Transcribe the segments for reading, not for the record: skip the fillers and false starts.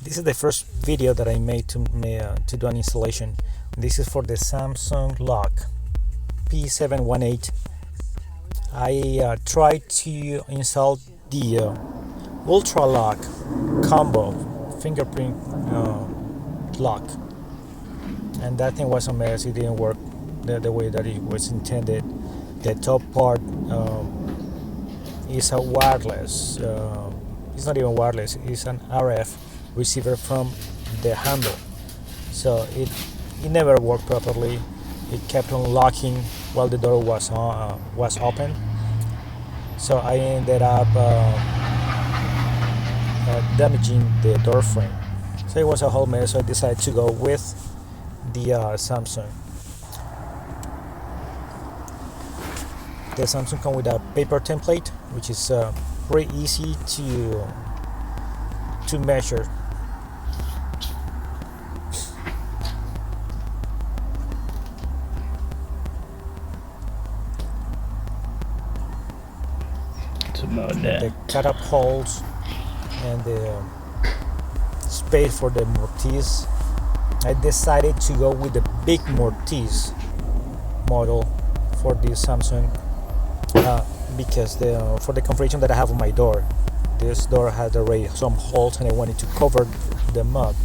This is the first video that I made to do an installation. This is for the Samsung lock P-718. I tried to install the Ultralock combo fingerprint lock, and that thing was a mess. It didn't work the way that it was intended. The top part is a wireless. It's not even wireless. It's an RF receiver from the handle, so it never worked properly. It kept on locking while the door was open. So I ended up damaging the door frame. So it was a whole mess. So I decided to go with the Samsung. The Samsung comes with a paper template, which is pretty easy to measure. The catapults and the space for the mortise. I decided to go with the big mortise model for this Samsung because for the configuration that I have on my door, this door had already some holes and I wanted to cover them up.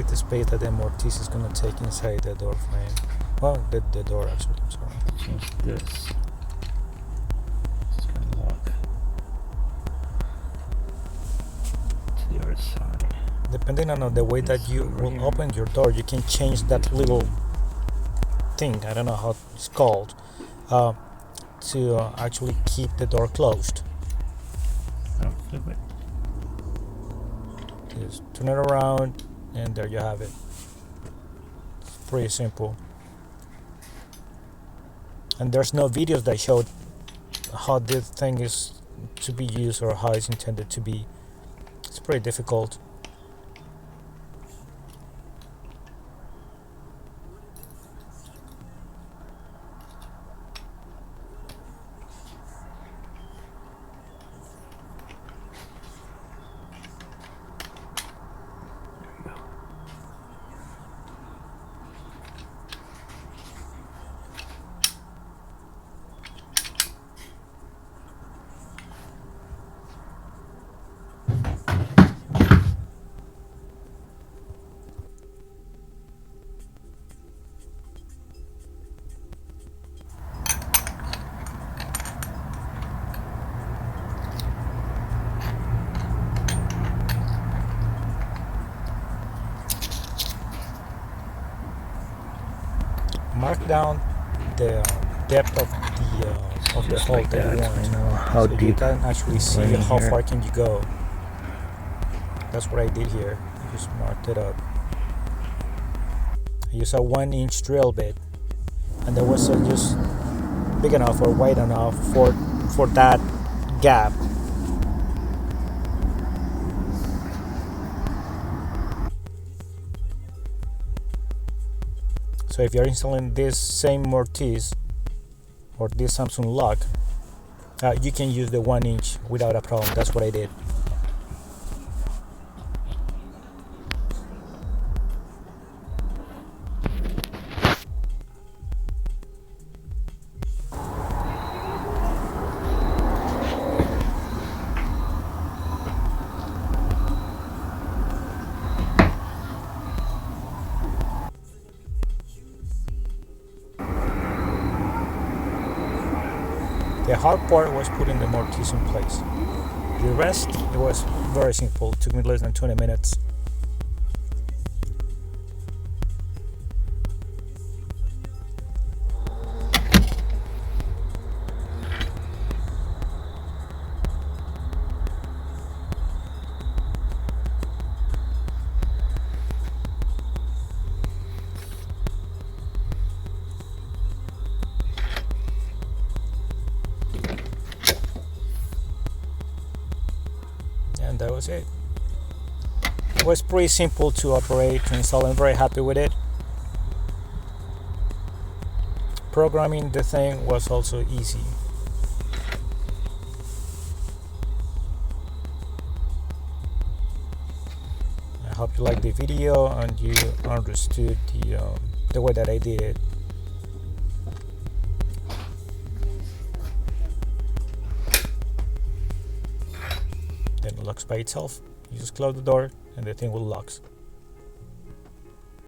The space that the mortise is going to take inside the door frame. Well, the door actually, I'm sorry. Change this. It's going to lock to the other side. Depending on the way that you will open your door, you can change that little thing, I don't know how it's called, to actually keep the door closed. I'll flip it. Just turn it around and there you have it. It's pretty simple. And there's no videos that showed how this thing is to be used or how it's intended to be. It's pretty difficult. mark down the depth of just like hold that you that. want. I know how So you deep. can actually see going how here. far can you go. That's what I did here. I just marked it up. I used a 1-inch drill bit, and that was just big enough or wide enough for that gap. So if you're installing this same mortise or this Samsung lock, you can use the 1-inch without a problem. That's what I did. The hard part was putting the mortise in place. The rest, it was very simple. It took me less than 20 minutes. And that was it. It was pretty simple to operate, to install. I'm very happy with it. Programming the thing was also easy. I hope you liked the video and you understood the way that I did it. Then it locks by itself. You just close the door and the thing will lock.